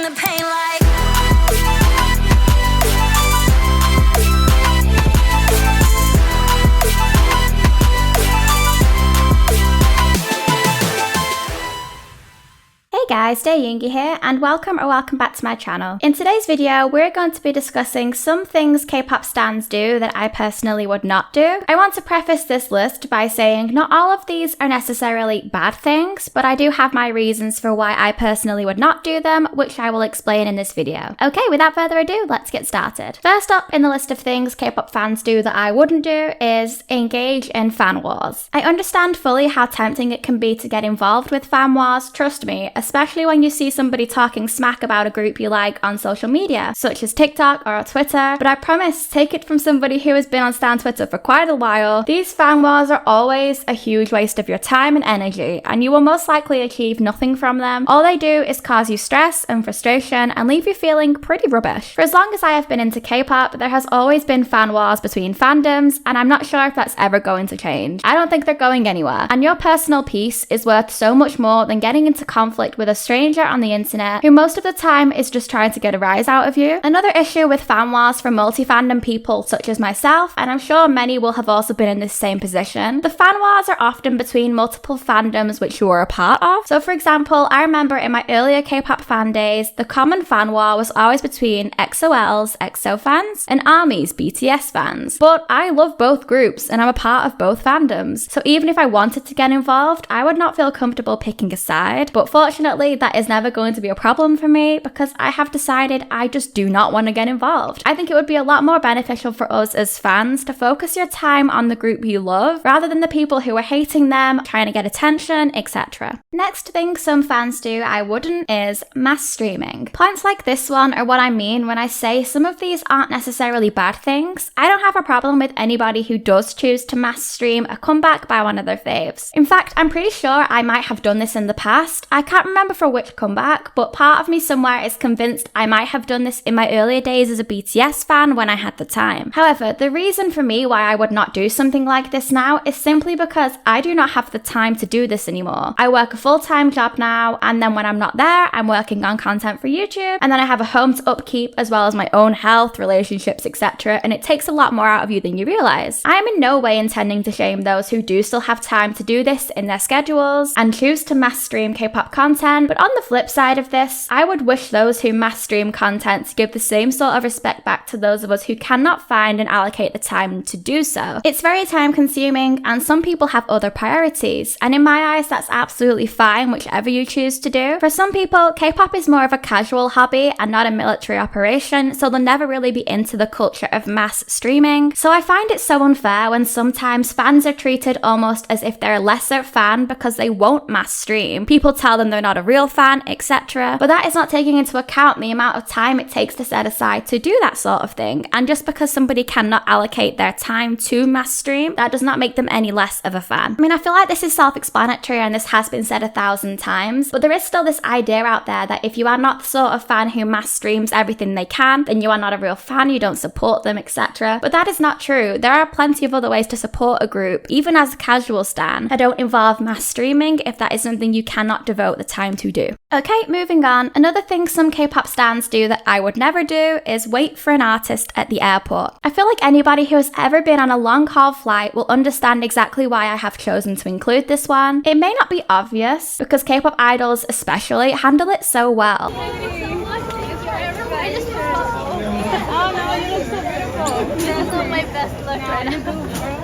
the pain like. Hey guys, dearyoongi here, and welcome back to my channel. In today's video, we're going to be discussing some things K-pop stans do that I personally would not do. I want to preface this list by saying not all of these are necessarily bad things, but I do have my reasons for why I personally would not do them, which I will explain in this video. Okay, without further ado, let's get started. First up in the list of things K-pop fans do that I wouldn't do is engage in fan wars. I understand fully how tempting it can be to get involved with fan wars, trust me, especially when you see somebody talking smack about a group you like on social media, such as TikTok or Twitter, but I promise, take it from somebody who has been on stan Twitter for quite a while, these fan wars are always a huge waste of your time and energy, and you will most likely achieve nothing from them. All they do is cause you stress and frustration and leave you feeling pretty rubbish. For as long as I have been into K-pop, there has always been fan wars between fandoms, and I'm not sure if that's ever going to change. I don't think they're going anywhere, and your personal peace is worth so much more than getting into conflict with a stranger on the internet who most of the time is just trying to get a rise out of you. Another issue with fan wars from multi-fandom people such as myself, and I'm sure many will have also been in this same position, the fan wars are often between multiple fandoms which you are a part of. So for example, I remember in my earlier K-pop fan days, the common fan war was always between EXO-L's EXO fans and ARMY's BTS fans. But I love both groups and I'm a part of both fandoms, so even if I wanted to get involved, I would not feel comfortable picking a side. But fortunately, that is never going to be a problem for me because I have decided I just do not want to get involved. I think it would be a lot more beneficial for us as fans to focus your time on the group you love rather than the people who are hating them, trying to get attention, etc. Next thing some fans do I wouldn't is mass streaming. Points like this one are what I mean when I say some of these aren't necessarily bad things. I don't have a problem with anybody who does choose to mass stream a comeback by one of their faves. In fact, I'm pretty sure I might have done this in the past. I can't remember for which comeback, but part of me somewhere is convinced I might have done this in my earlier days as a BTS fan when I had the time. However, the reason for me why I would not do something like this now is simply because I do not have the time to do this anymore. I work a full-time job now, and then when I'm not there, I'm working on content for YouTube, and then I have a home to upkeep as well as my own health, relationships, etc., and it takes a lot more out of you than you realize. I am in no way intending to shame those who do still have time to do this in their schedules and choose to mass stream K-pop content, but on the flip side of this, I would wish those who mass stream content to give the same sort of respect back to those of us who cannot find and allocate the time to do so. It's very time consuming and some people have other priorities, and in my eyes that's absolutely fine whichever you choose to do. For some people, K-pop is more of a casual hobby and not a military operation, so they'll never really be into the culture of mass streaming. So I find it so unfair when sometimes fans are treated almost as if they're a lesser fan because they won't mass stream. People tell them they're not a real fan, etc. But that is not taking into account the amount of time it takes to set aside to do that sort of thing. And just because somebody cannot allocate their time to mass stream, that does not make them any less of a fan. I mean, I feel like this is self-explanatory and this has been said 1,000 times, but there is still this idea out there that if you are not the sort of fan who mass streams everything they can, then you are not a real fan, you don't support them, etc. But that is not true. There are plenty of other ways to support a group, even as a casual stan, that don't involve mass streaming if that is something you cannot devote the time to do. Okay, moving on. Another thing some K-pop stans do that I would never do is wait for an artist at the airport. I feel like anybody who has ever been on a long-haul flight will understand exactly why I have chosen to include this one. It may not be obvious, because K-pop idols especially handle it so well.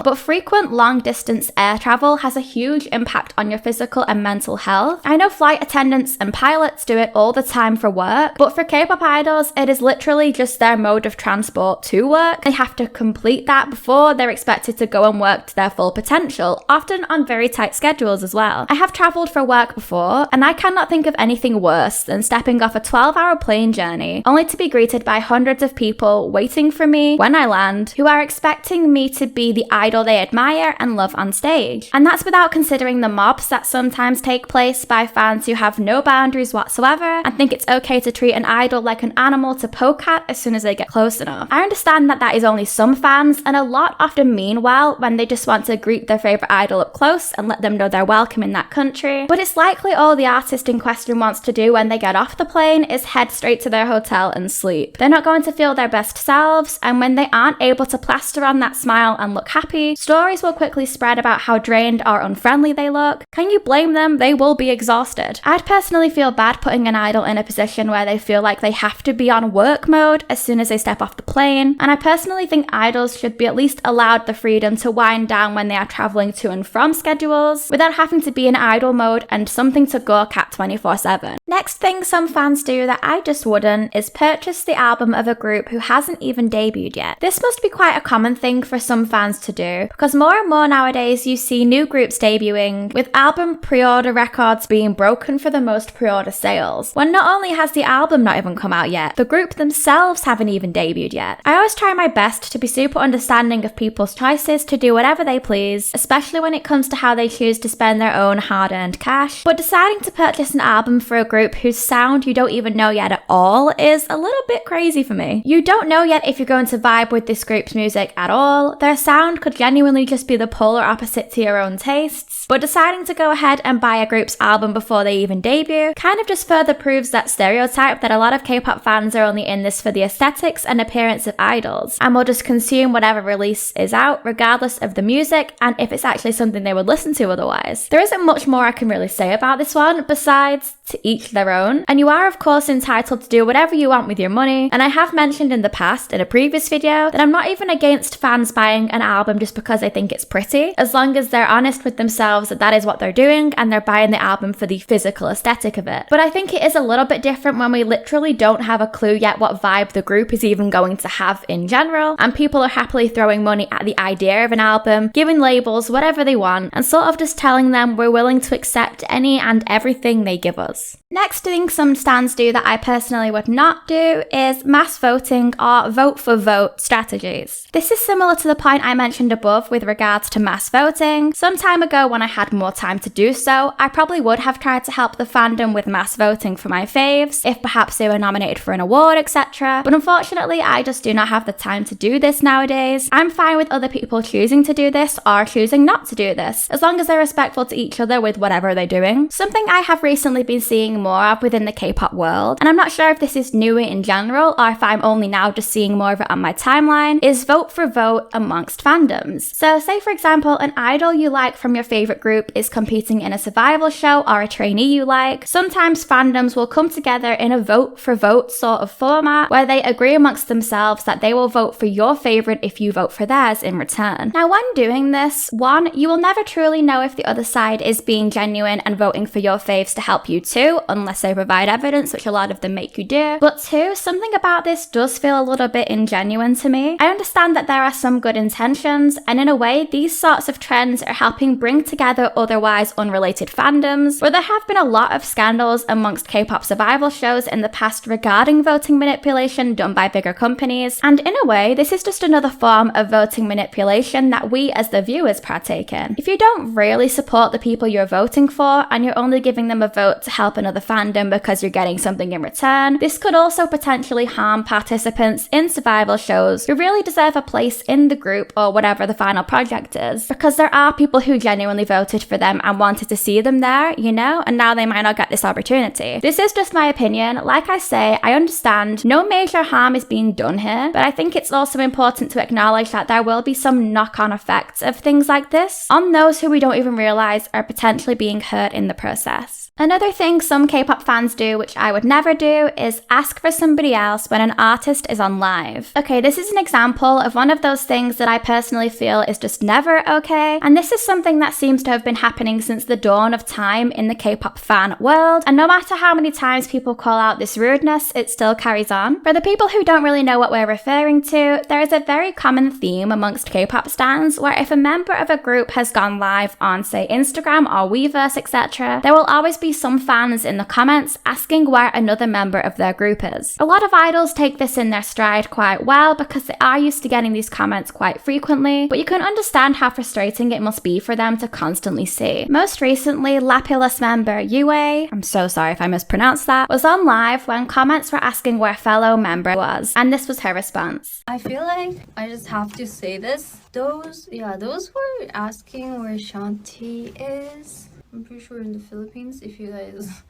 But frequent long-distance air travel has a huge impact on your physical and mental health. I know flight attendants and pilots do it all the time for work, but for K-pop idols, it is literally just their mode of transport to work. They have to complete that before they're expected to go and work to their full potential, often on very tight schedules as well. I have traveled for work before, and I cannot think of anything worse than stepping off a 12-hour plane journey, only to be greeted by hundreds of people waiting for me when I my land who are expecting me to be the idol they admire and love on stage. And that's without considering the mobs that sometimes take place by fans who have no boundaries whatsoever and think it's okay to treat an idol like an animal to poke at as soon as they get close enough. I understand that that is only some fans, and a lot often mean well when they just want to greet their favourite idol up close and let them know they're welcome in that country, but it's likely all the artist in question wants to do when they get off the plane is head straight to their hotel and sleep. They're not going to feel their best selves, and when they aren't able to plaster on that smile and look happy, stories will quickly spread about how drained or unfriendly they look. Can you blame them? They will be exhausted. I'd personally feel bad putting an idol in a position where they feel like they have to be on work mode as soon as they step off the plane, and I personally think idols should be at least allowed the freedom to wind down when they are traveling to and from schedules without having to be in idol mode and something to gawk at 24/7. Next thing some fans do that I just wouldn't is purchase the album of a group who hasn't even debuted yet. This must be quite a common thing for some fans to do, because more and more nowadays you see new groups debuting with album pre-order records being broken for the most pre-order sales, when not only has the album not even come out yet, the group themselves haven't even debuted yet. I always try my best to be super understanding of people's choices to do whatever they please, especially when it comes to how they choose to spend their own hard-earned cash, but deciding to purchase an album for a group whose sound you don't even know yet at all is a little bit crazy for me. You don't know yet if you're going to vibe with this group's music at all. Their sound could genuinely just be the polar opposite to your own tastes, but deciding to go ahead and buy a group's album before they even debut kind of just further proves that stereotype that a lot of K-pop fans are only in this for the aesthetics and appearance of idols, and will just consume whatever release is out regardless of the music and if it's actually something they would listen to otherwise. There isn't much more I can really say about this one besides to each their own, and you are of course entitled to do whatever you want with your money, and I have mentioned in the past in a previous video that I'm not even against fans buying an album just because they think it's pretty, as long as they're honest with themselves that that is what they're doing and they're buying the album for the physical aesthetic of it. But I think it is a little bit different when we literally don't have a clue yet what vibe the group is even going to have in general, and people are happily throwing money at the idea of an album, giving labels whatever they want, and sort of just telling them we're willing to accept any and everything they give us. Next thing some stans do that I personally would not do is mass voting or vote for vote strategies. This is similar to the point I mentioned above with regards to mass voting. Some time ago when I had more time to do so, I probably would have tried to help the fandom with mass voting for my faves, if perhaps they were nominated for an award, etc. But unfortunately, I just do not have the time to do this nowadays. I'm fine with other people choosing to do this or choosing not to do this, as long as they're respectful to each other with whatever they're doing. Something I have recently been seeing more of within the K-pop world, and I'm not sure if this is newer in general or if I'm only now just seeing more of it on my timeline, is vote for vote amongst fandoms. So say for example an idol you like from your favourite group is competing in a survival show or a trainee you like. Sometimes fandoms will come together in a vote for vote sort of format where they agree amongst themselves that they will vote for your favourite if you vote for theirs in return. Now when doing this, one, you will never truly know if the other side is being genuine and voting for your faves to help you too, unless they provide evidence, which a lot of them make you do. But two, something about this does feel a little bit ingenuine to me. I understand that there are some good intentions, and in a way, these sorts of trends are helping bring together otherwise unrelated fandoms, where there have been a lot of scandals amongst K-pop survival shows in the past regarding voting manipulation done by bigger companies, and in a way, this is just another form of voting manipulation that we as the viewers partake in. If you don't really support the people you're voting for, and you're only giving them a vote to help another fandom because you're getting something in return, this could also potentially harm participants in survival shows who really deserve a place in the group or whatever the final project is, because there are people who genuinely voted for them and wanted to see them there, you know, and now they might not get this opportunity. This is just my opinion. Like I say, I understand no major harm is being done here, but I think it's also important to acknowledge that there will be some knock-on effects of things like this on those who we don't even realize are potentially being hurt in the process. Another thing some K-pop fans do, which I would never do, is ask for somebody else when an artist is on live. Okay, this is an example of one of those things that I personally feel is just never okay, and this is something that seems to have been happening since the dawn of time in the K-pop fan world, and no matter how many times people call out this rudeness, it still carries on. For the people who don't really know what we're referring to, there is a very common theme amongst K-pop stans where if a member of a group has gone live on, say, Instagram or Weverse, etc., there will always be some fan fans in the comments asking where another member of their group is. A lot of idols take this in their stride quite well because they are used to getting these comments quite frequently, but you can understand how frustrating it must be for them to constantly see. Most recently, Lapillus member Yue, I'm so sorry if I mispronounced that, was on live when comments were asking where fellow member was, and this was her response. I feel like I just have to say this. Those who are asking where Shanti is, I'm pretty sure in the Philippines, if you guys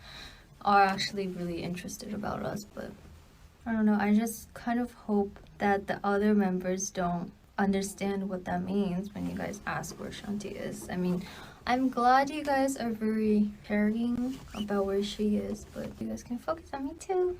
are actually really interested about us, but I don't know, I just kind of hope that the other members don't understand what that means when you guys ask where Shanti is. I mean, I'm glad you guys are very caring about where she is, but you guys can focus on me too.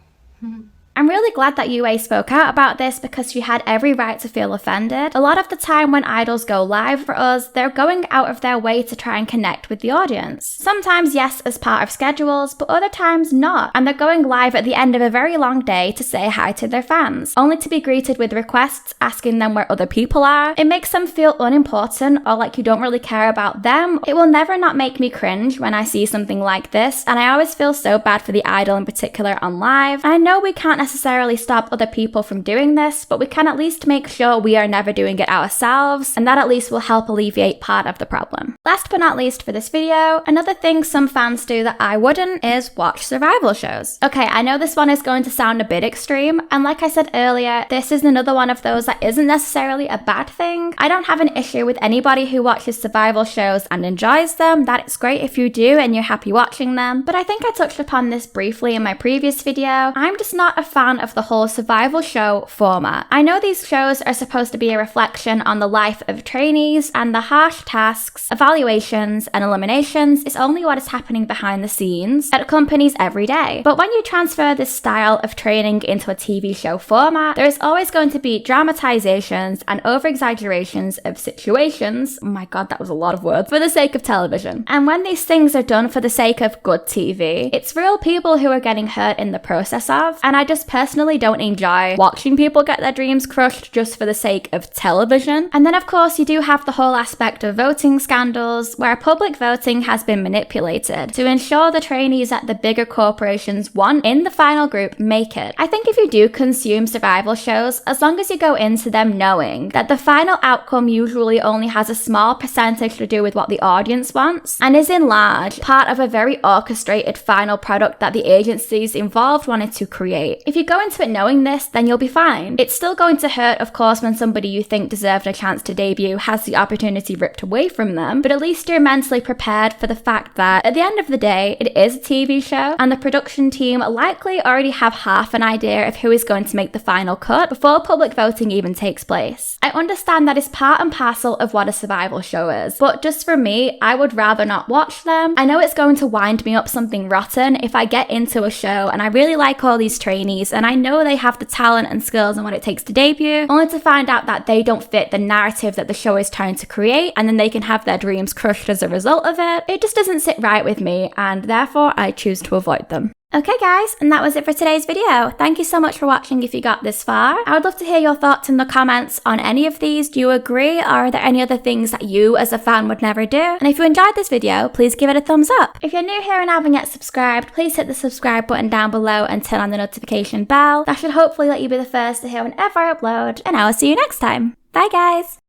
I'm really glad that Yue spoke out about this because she had every right to feel offended. A lot of the time when idols go live for us, they're going out of their way to try and connect with the audience. Sometimes yes, as part of schedules, but other times not. And they're going live at the end of a very long day to say hi to their fans, only to be greeted with requests asking them where other people are. It makes them feel unimportant or like you don't really care about them. It will never not make me cringe when I see something like this, and I always feel so bad for the idol in particular on live. I know we can't necessarily stop other people from doing this, but we can at least make sure we are never doing it ourselves, and that at least will help alleviate part of the problem. Last but not least for this video, another thing some fans do that I wouldn't is watch survival shows. Okay, I know this one is going to sound a bit extreme, and like I said earlier, this is another one of those that isn't necessarily a bad thing. I don't have an issue with anybody who watches survival shows and enjoys them. That is great if you do and you're happy watching them, but I think I touched upon this briefly in my previous video. I'm just not a fan of the whole survival show format. I know these shows are supposed to be a reflection on the life of trainees, and the harsh tasks, evaluations, and eliminations is only what is happening behind the scenes at companies every day. But when you transfer this style of training into a TV show format, there is always going to be dramatizations and over-exaggerations of situations, oh my god, that was a lot of words, for the sake of television. And when these things are done for the sake of good TV, it's real people who are getting hurt in the process of, and I just personally don't enjoy watching people get their dreams crushed just for the sake of television. And then of course you do have the whole aspect of voting scandals, where public voting has been manipulated to ensure the trainees that the bigger corporations want in the final group make it. I think if you do consume survival shows, as long as you go into them knowing that the final outcome usually only has a small percentage to do with what the audience wants, and is in large part of a very orchestrated final product that the agencies involved wanted to create. If you go into it knowing this, then you'll be fine. It's still going to hurt, of course, when somebody you think deserved a chance to debut has the opportunity ripped away from them, but at least you're mentally prepared for the fact that at the end of the day, it is a TV show, and the production team likely already have half an idea of who is going to make the final cut before public voting even takes place. I understand that is part and parcel of what a survival show is, but just for me, I would rather not watch them. I know it's going to wind me up something rotten if I get into a show and I really like all these trainees and I know they have the talent and skills and what it takes to debut, only to find out that they don't fit the narrative that the show is trying to create, and then they can have their dreams crushed as a result of it. It just doesn't sit right with me, and therefore I choose to avoid them. Okay guys, and that was it for today's video. Thank you so much for watching if you got this far. I would love to hear your thoughts in the comments on any of these. Do you agree, or are there any other things that you as a fan would never do? And if you enjoyed this video, please give it a thumbs up. If you're new here and haven't yet subscribed, please hit the subscribe button down below and turn on the notification bell. That should hopefully let you be the first to hear whenever I upload, and I will see you next time. Bye guys!